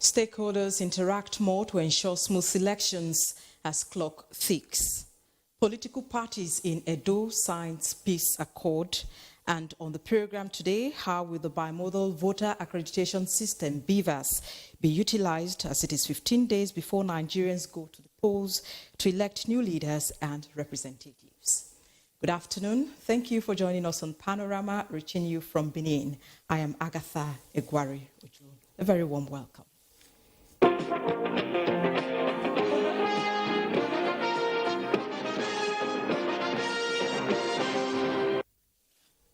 Stakeholders interact more to ensure smooth elections as clock ticks. Political parties in Edo signed peace accord. And on the program today, how will the bimodal voter accreditation system, BVAS, be utilized as it is 15 days before Nigerians go to the polls to elect new leaders and representatives? Good afternoon. Thank you for joining us on Panorama, reaching you from Benin. I am Agatha Egwari Ojo. A very warm welcome.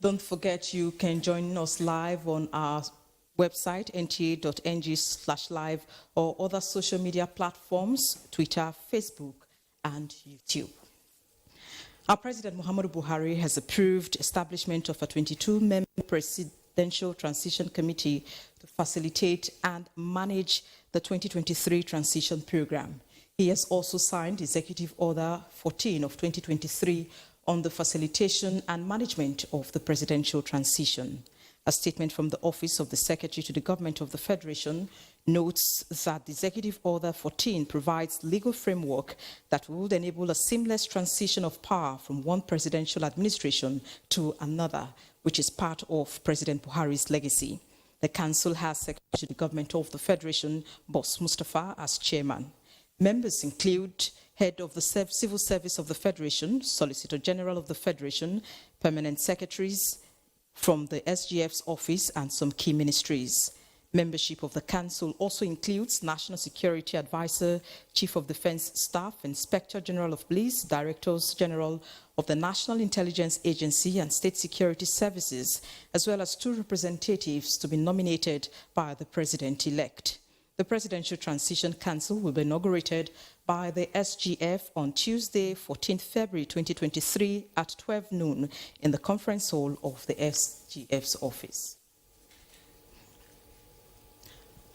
Don't forget you can join us live on our website, nta.ng/live, or other social media platforms, Twitter, Facebook, and YouTube. Our President Muhammadu Buhari has approved establishment of a 22-member Presidential Transition Committee to facilitate and manage the 2023 transition program. He has also signed Executive Order 14 of 2023 on the facilitation and management of the presidential transition. A statement from the Office of the Secretary to the Government of the Federation notes that the Executive Order 14 provides legal framework that would enable a seamless transition of power from one presidential administration to another, which is part of President Buhari's legacy. The Council has Secretary to the Government of the Federation, Boss Mustafa, as chairman. Members include Head of the Civil Service of the Federation, Solicitor General of the Federation, Permanent Secretaries from the SGF's office, and some key ministries. Membership of the Council also includes National Security Advisor, Chief of Defense Staff, Inspector General of Police, Directors General of the National Intelligence Agency and State Security Services, as well as 2 representatives to be nominated by the President-elect. The Presidential Transition Council will be inaugurated by the SGF on Tuesday, 14th February 2023 at 12 noon in the conference hall of the SGF's office.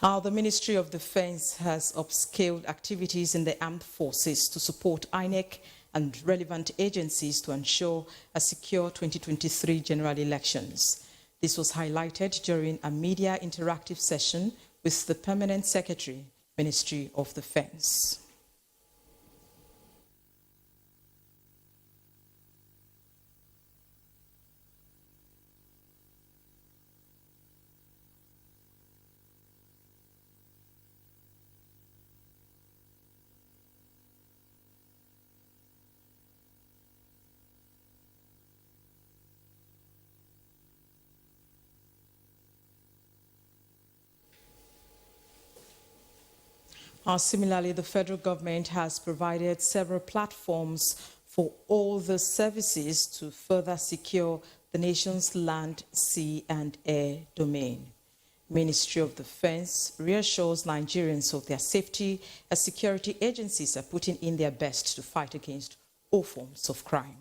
The Ministry of Defense has upscaled activities in the armed forces to support INEC and relevant agencies to ensure a secure 2023 general elections. This was highlighted during a media interactive session with the Permanent Secretary, Ministry of Defense. Similarly, the federal government has provided several platforms for all the services to further secure the nation's land, sea, and air domain. Ministry of Defense reassures Nigerians of their safety as security agencies are putting in their best to fight against all forms of crime.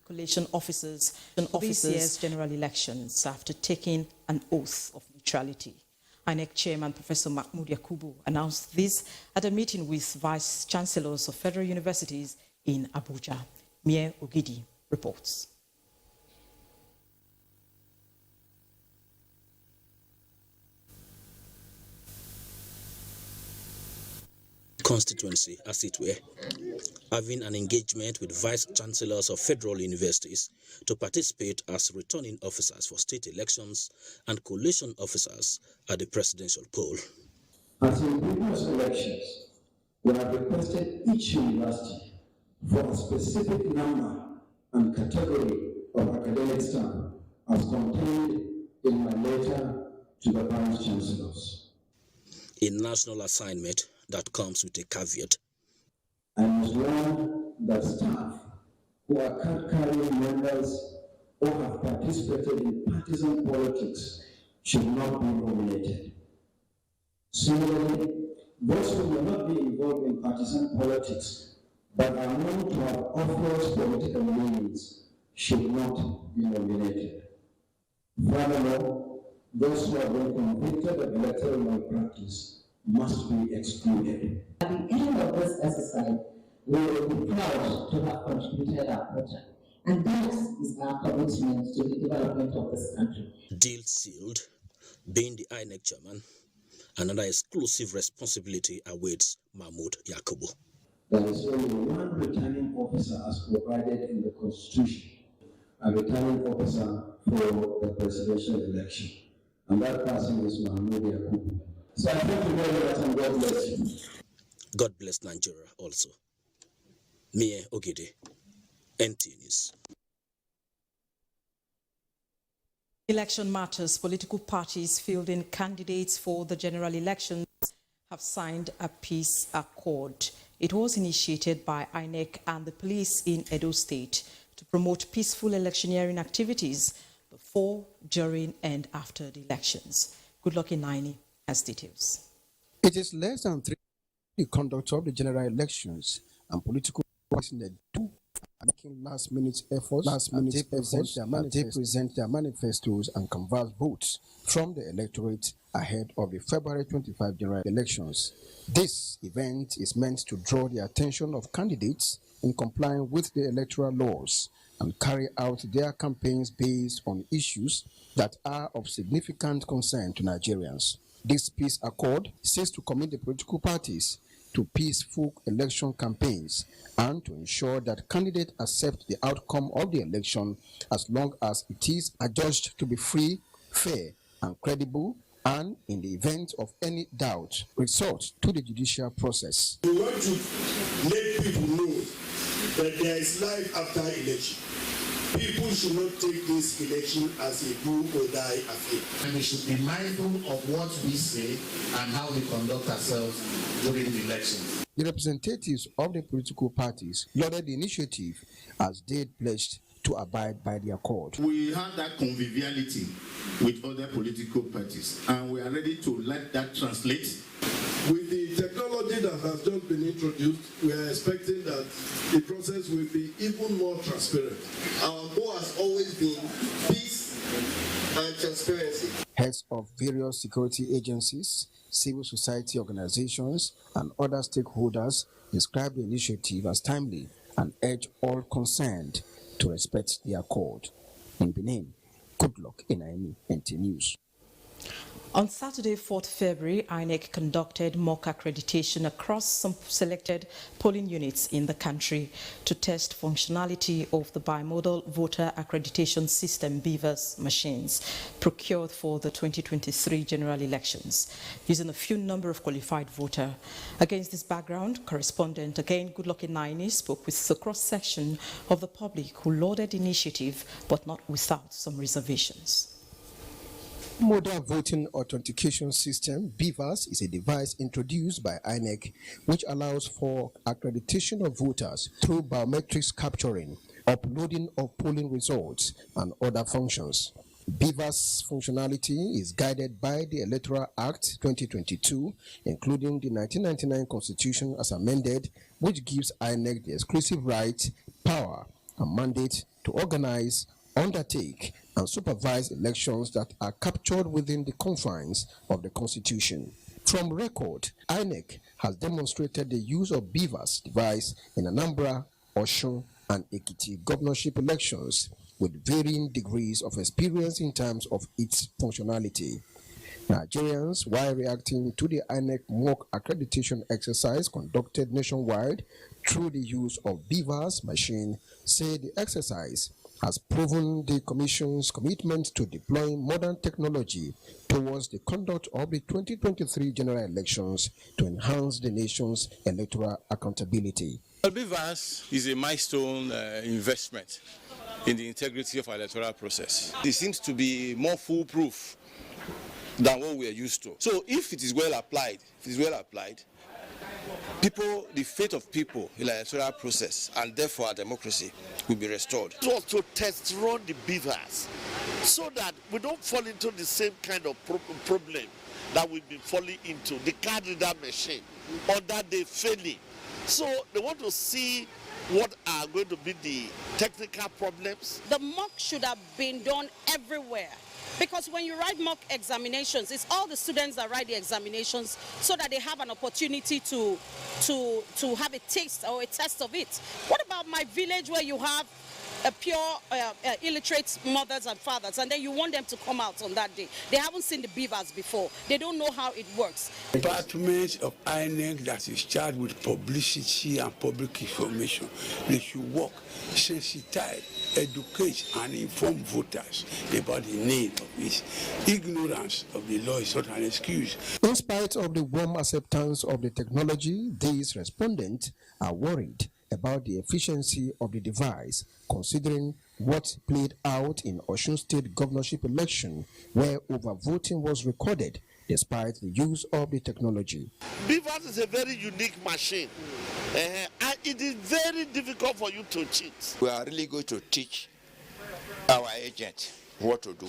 Coalition officers this year's general elections after taking an oath of neutrality. INEC Chairman Professor Mahmoud Yakubu announced this at a meeting with Vice Chancellors of Federal Universities in Abuja. Mie Ogidi reports. Constituency, as it were, having an engagement with Vice Chancellors of Federal Universities to participate as returning officers for state elections and coalition officers at the presidential poll. As in previous elections, we have requested each university for a specific number and category of academic staff as contained in my letter to the Vice Chancellors. A national assignment that comes with a caveat. I must warn that staff who are card-carrying members or have participated in partisan politics should not be nominated. Similarly, those who will not be involved in partisan politics but are known to have obvious political leanings should not be nominated. Furthermore, those who have been convicted of electoral malpractice must be excluded. At the end of this exercise, we will be proud to have contributed our quota. And that is our commitment to the development of this country. Deal sealed. Being the INEC chairman, another exclusive responsibility awaits Mahmoud Yakubu. There is only one returning officer as provided in the Constitution, a returning officer for the presidential election. And that person is Mahmoud Yakubu. So I thank you very much and God bless you. God bless Nigeria also. Mie Ogede, NTA News. Election matters. Political parties fielding candidates for the general elections have signed a peace accord. It was initiated by INEC and the police in Edo State to promote peaceful electioneering activities before, during and after the elections. Goodluck Inaini has details. It is less than 3 the conduct of the general elections, and political parties do making last-minute efforts they present their manifestos and canvass votes from the electorate ahead of the February 25 general elections. This event is meant to draw the attention of candidates in complying with the electoral laws and carry out their campaigns based on issues that are of significant concern to Nigerians. This peace accord seeks to commit the political parties to peaceful election campaigns and to ensure that candidates accept the outcome of the election as long as it is adjudged to be free, fair, and credible, and in the event of any doubt, resort to the judicial process. We want to let people know that there is life after election. People should not take this election as a do or die affair. And we should be mindful of what we say and how we conduct ourselves during the election. The representatives of the political parties lauded the initiative as they pledged to abide by the accord. We have that conviviality with other political parties, and we are ready to let that translate. With the technology that has just been introduced, we are expecting that the process will be even more transparent. Our goal has always been peace and transparency. Heads of various security agencies, civil society organizations, and other stakeholders described the initiative as timely and urge all concerned to respect the accord. In Benin, Goodluck Inaini, NTA News. On Saturday, 4th February, INEC conducted mock accreditation across some selected polling units in the country to test functionality of the bimodal voter accreditation system BVAS machines procured for the 2023 general elections, using a few number of qualified voters. Against this background, correspondent again Goodluck Inaini spoke with the cross-section of the public who lauded the initiative, but not without some reservations. Modal Voting Authentication System, BVAS, is a device introduced by INEC which allows for accreditation of voters through biometrics capturing, uploading of polling results, and other functions. BVAS functionality is guided by the Electoral Act 2022, including the 1999 Constitution as amended, which gives INEC the exclusive right, power, and mandate to organize, undertake, and supervise elections that are captured within the confines of the Constitution. From record, INEC has demonstrated the use of BVAS device in Anambra, Osun, and Ekiti governorship elections with varying degrees of experience in terms of its functionality. Nigerians, while reacting to the INEC mock accreditation exercise conducted nationwide through the use of BVAS machine, say the exercise has proven the Commission's commitment to deploying modern technology towards the conduct of the 2023 general elections to enhance the nation's electoral accountability. BVAS is a milestone investment in the integrity of our electoral process. It seems to be more foolproof than what we are used to. So if it is well applied, people, the faith of people in the electoral process and therefore our democracy will be restored. It was to test run the BVAS so that we don't fall into the same kind of problem that we've been falling into, the card reader machine, or that they're failing. So they want to see what are going to be the technical problems. The mock should have been done everywhere. Because when you write mock examinations, it's all the students that write the examinations so that they have an opportunity to have a taste or a test of it. What about my village where you have pure illiterate mothers and fathers, and then you want them to come out on that day. They haven't seen the beavers before. They don't know how it works. Department of INEC that is charged with publicity and public information, they should work, sensitize, educate, and inform voters about the need of this. Ignorance of the law is not an excuse. In spite of the warm acceptance of the technology, these respondents are worried about the efficiency of the device, considering what played out in Osun State governorship election, where overvoting was recorded despite the use of the technology. Beavers is a very unique machine, and it is very difficult for you to cheat. We are really going to teach our agents what to do.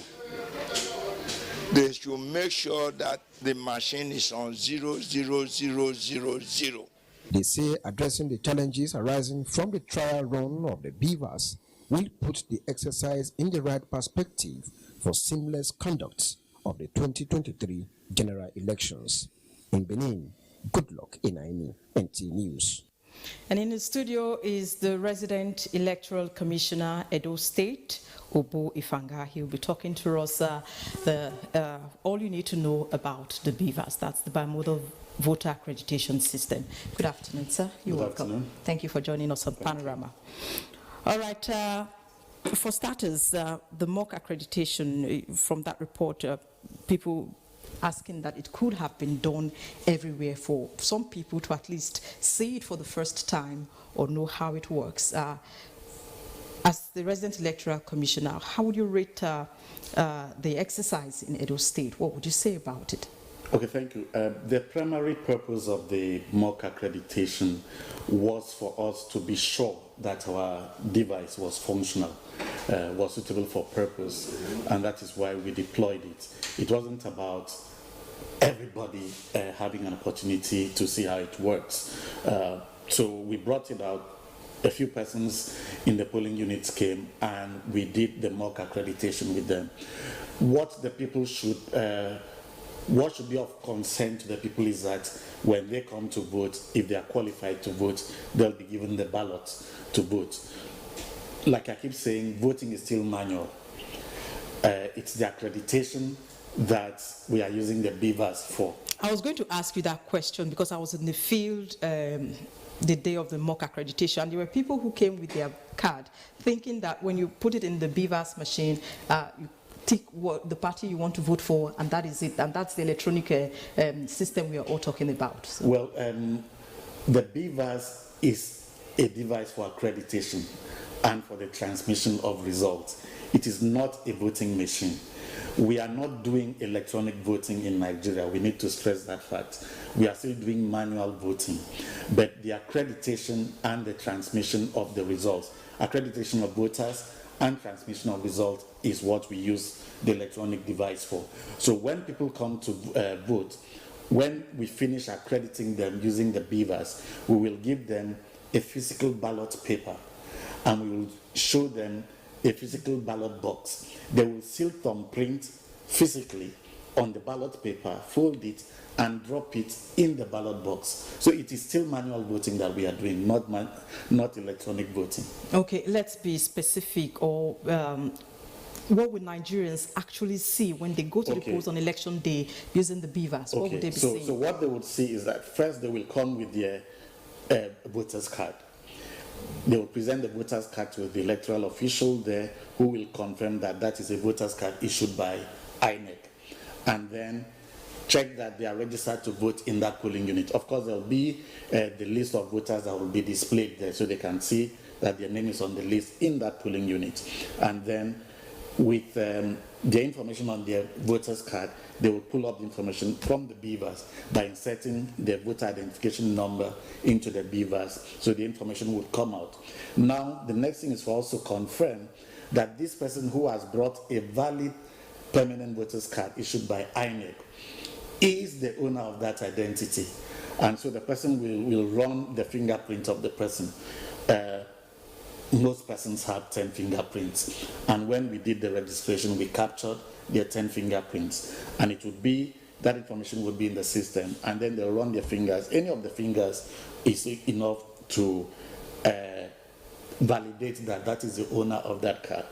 They should make sure that the machine is on 00000. They say addressing the challenges arising from the trial run of the beavers will put the exercise in the right perspective for seamless conduct of the 2023 general elections. In Benin, good luck in NTA News. And in the studio is the resident electoral commissioner, Edo State, Obo Ifanga. He'll be talking to us all you need to know about the beavers. That's the bimodal voter accreditation system. Good afternoon, sir. You're welcome. Afternoon. Thank you for joining us on Panorama. All right. For starters, the mock accreditation, from that report, people asking that it could have been done everywhere for some people to at least see it for the first time or know how it works. As the resident electoral commissioner, how would you rate the exercise in Edo State? What would you say about it? Okay, thank you. The primary purpose of the mock accreditation was for us to be sure that our device was functional, was suitable for purpose, and that is why we deployed it. It wasn't about everybody having an opportunity to see how it works. So we brought it out. A few persons in the polling units came and we did the mock accreditation with them. What the people should what should be of concern to the people is that when they come to vote, if they are qualified to vote, they'll be given the ballot to vote. Like I keep saying, voting is still manual. It's the accreditation that we are using the beavers for. I was going to ask you that question because I was in the field the day of the mock accreditation. There were people who came with their card thinking that when you put it in the beavers machine, you tick what the party you want to vote for, and that is it, and that's the electronic system we are all talking about. So. Well, the beavers is a device for accreditation and for the transmission of results. It is not a voting machine. We are not doing electronic voting in Nigeria. We need to stress that fact. We are still doing manual voting, but the accreditation and the transmission of the results, accreditation of voters and transmission of results is what we use the electronic device for. So when people come to vote, when we finish accrediting them using the beavers, we will give them a physical ballot paper and we will show them a physical ballot box. They will seal thumbprint physically on the ballot paper, fold it, and drop it in the ballot box. So it is still manual voting that we are doing, not electronic voting. Okay, let's be specific. Or what would Nigerians actually see when they go to the polls on election day using the beavers? What would they be seeing? So what they would see is that first they will come with their voter's card. They will present the voter's card to the electoral official there, who will confirm that that is a voter's card issued by INEC, and then check that they are registered to vote in that polling unit. Of course, there will be the list of voters that will be displayed there, so they can see that their name is on the list in that polling unit. And then with the information on their voter's card, they will pull up the information from the beavers by inserting their voter identification number into the beavers, so the information would come out. Now, the next thing is for us to confirm that this person who has brought a valid permanent voter's card issued by INEC is the owner of that identity. And so the person will run the fingerprint of the person. Most persons have 10 fingerprints. And when we did the registration, we captured their 10 fingerprints. And it would be, that information would be in the system. And then they'll run their fingers. Any of the fingers is enough to validate that that is the owner of that card,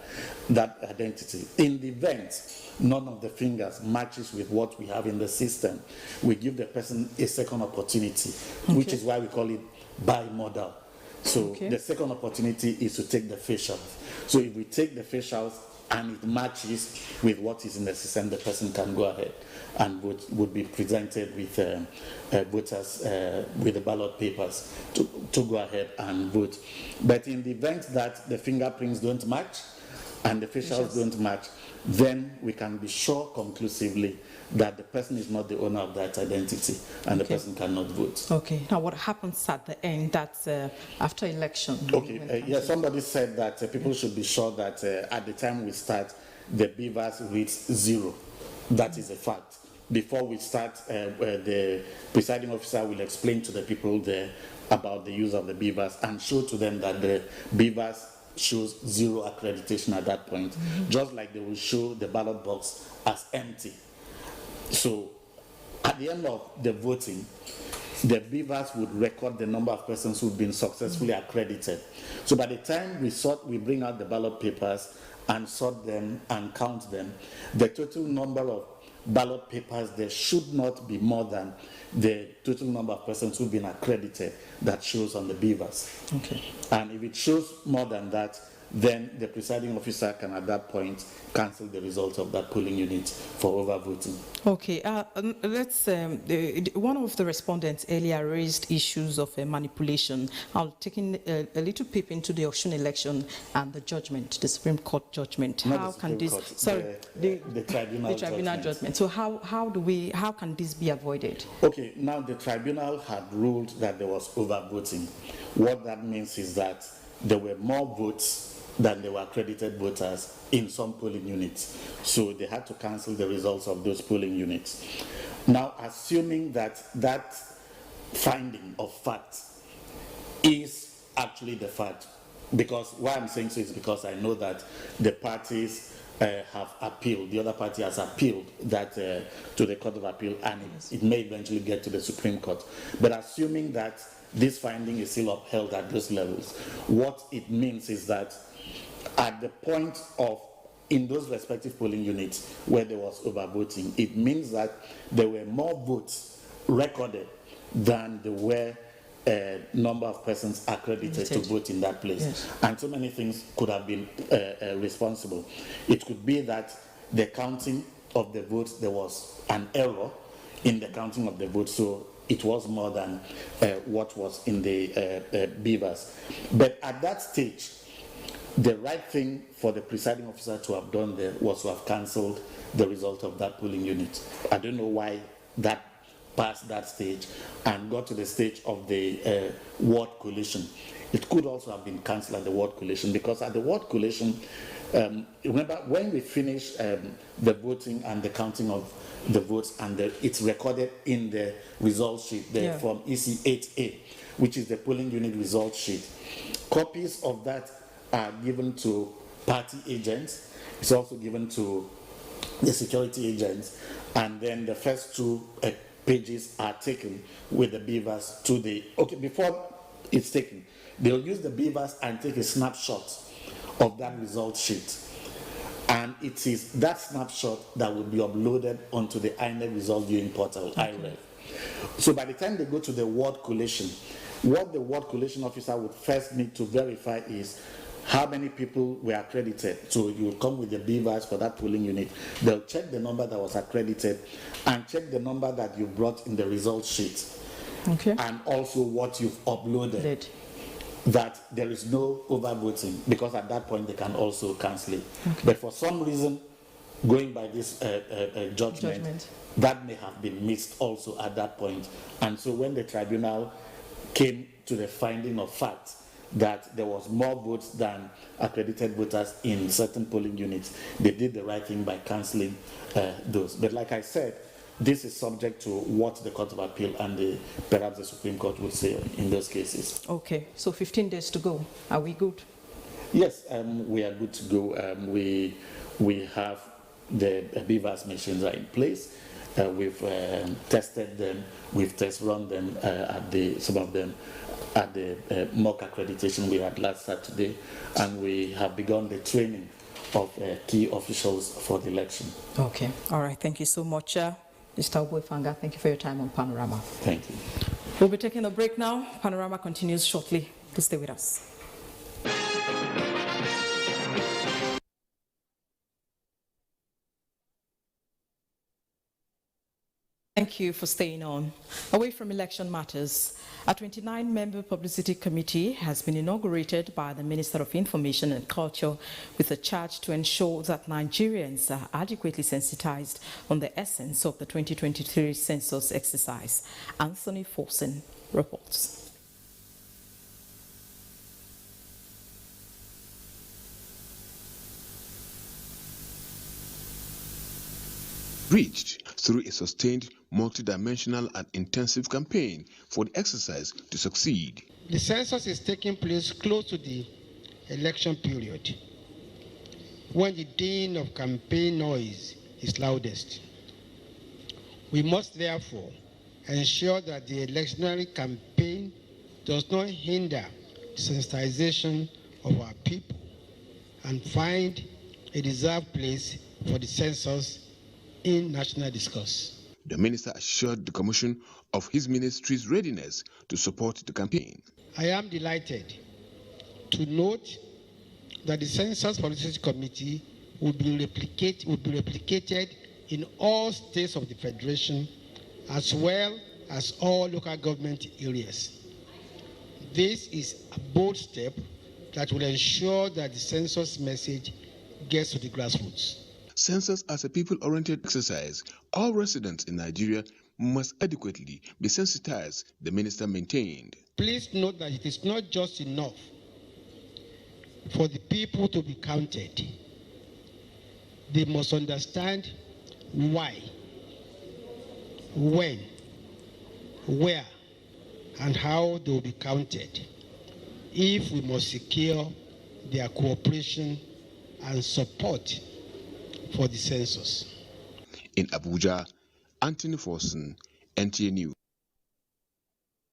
that identity. In the event none of the fingers matches with what we have in the system, we give the person a second opportunity, which is why we call it bimodal. So the second opportunity is to take the facials. So if we take the facials and it matches with what is in the system, the person can go ahead and would be presented with voters with the ballot papers to go ahead and vote. But in the event that the fingerprints don't match and the facials don't match, then we can be sure conclusively that the person is not the owner of that identity and the person cannot vote. Okay. Now, what happens at the end? That's after election. Okay. Yeah, somebody said that people should be sure that at the time we start, the beavers reach 0. That is a fact. Before we start, the presiding officer will explain to the people there about the use of the beavers and show to them that the beavers shows 0 accreditation at that point, just like they will show the ballot box as empty. So at the end of the voting, the beavers would record the number of persons who've been successfully accredited. So by the time we bring out the ballot papers and sort them and count them, the total number of ballot papers there should not be more than the total number of persons who've been accredited that shows on the beavers. Okay. And if it shows more than that, then the presiding officer can at that point cancel the results of that polling unit for overvoting. Okay, let's. One of the respondents earlier raised issues of manipulation. I'll taking a little peep into the Osun election and the judgment, the Supreme Court judgment. Not how the can this? Court, Sorry, the tribunal. The tribunal judgment. So how can this be avoided? Okay, now the tribunal had ruled that there was overvoting. What that means is that there were more votes than there were accredited voters in some polling units. So they had to cancel the results of those polling units. Now, assuming that that finding of fact is actually the fact, because why I'm saying so is because I know that the parties have appealed, the other party has appealed that to the Court of Appeal, and it may eventually get to the Supreme Court. But assuming that this finding is still upheld at those levels, what it means is that at the point of, in those respective polling units where there was overvoting, it means that there were more votes recorded than there were number of persons accredited to vote in that place. Yes. And so many things could have been responsible. It could be that the counting of the votes, there was an error in the counting of the votes, so it was more than what was in the beavers. But at that stage, the right thing for the presiding officer to have done there was to have cancelled the result of that polling unit. I don't know why that passed that stage and got to the stage of the ward collation. It could also have been cancelled at the ward collation, because at the ward collation, remember when we finish the voting and the counting of the votes, and it's recorded in the result sheet there from EC 8A, which is the polling unit result sheet. Copies of that are given to party agents. It's also given to the security agents, and then the first 2 pages are taken with the beavers to the, before it's taken, they'll use the beavers and take a snapshot of that result sheet, and it is that snapshot that will be uploaded onto the INEC result viewing portal, IREV. So by the time they go to the ward collation, what the ward collation officer would first need to verify is how many people were accredited. So you will come with the beavers for that polling unit. They'll check the number that was accredited and check the number that you brought in the result sheet. Okay. And also what you've uploaded. That there is no overvoting, because at that point they can also cancel it. Okay. But for some reason, going by this judgment, that may have been missed also at that point. And so when the tribunal came to the finding of fact that there was more votes than accredited voters in certain polling units, they did the right thing by cancelling those. But like I said, this is subject to what the Court of Appeal and perhaps the Supreme Court would say in those cases. Okay, so 15 days to go. Are we good? Yes, we are good to go. We have the beavers machines are in place. We've tested them. We've test run them some of them at the mock accreditation we had last Saturday, and we have begun the training of key officials for the election. Okay. All right. Thank you so much, Mr. Ogbuefanga. Thank you for your time on Panorama. Thank you. We'll be taking a break now. Panorama continues shortly. Please stay with us. Thank you for staying on. Away from election matters, a 29-member publicity committee has been inaugurated by the Minister of Information and Culture with a charge to ensure that Nigerians are adequately sensitized on the essence of the 2023 census exercise. Anthony Forsen reports. Reached through a sustained, multidimensional and intensive campaign for the exercise to succeed. The census is taking place close to the election period, when the din of campaign noise is loudest. We must therefore ensure that the electionary campaign does not hinder the sensitization of our people and find a deserved place for the census in national discourse. The minister assured the commission of his ministry's readiness to support the campaign. I am delighted to note that the Census Publicity Committee will be replicated in all states of the Federation as well as all local government areas. This is a bold step that will ensure that the census message gets to the grassroots. Census as a people-oriented exercise, all residents in Nigeria must adequately be sensitized, the minister maintained. Please note that it is not just enough for the people to be counted. They must understand why, when, where, and how they will be counted if we must secure their cooperation and support for the census. In Abuja, Anthony Forsen, NTA News.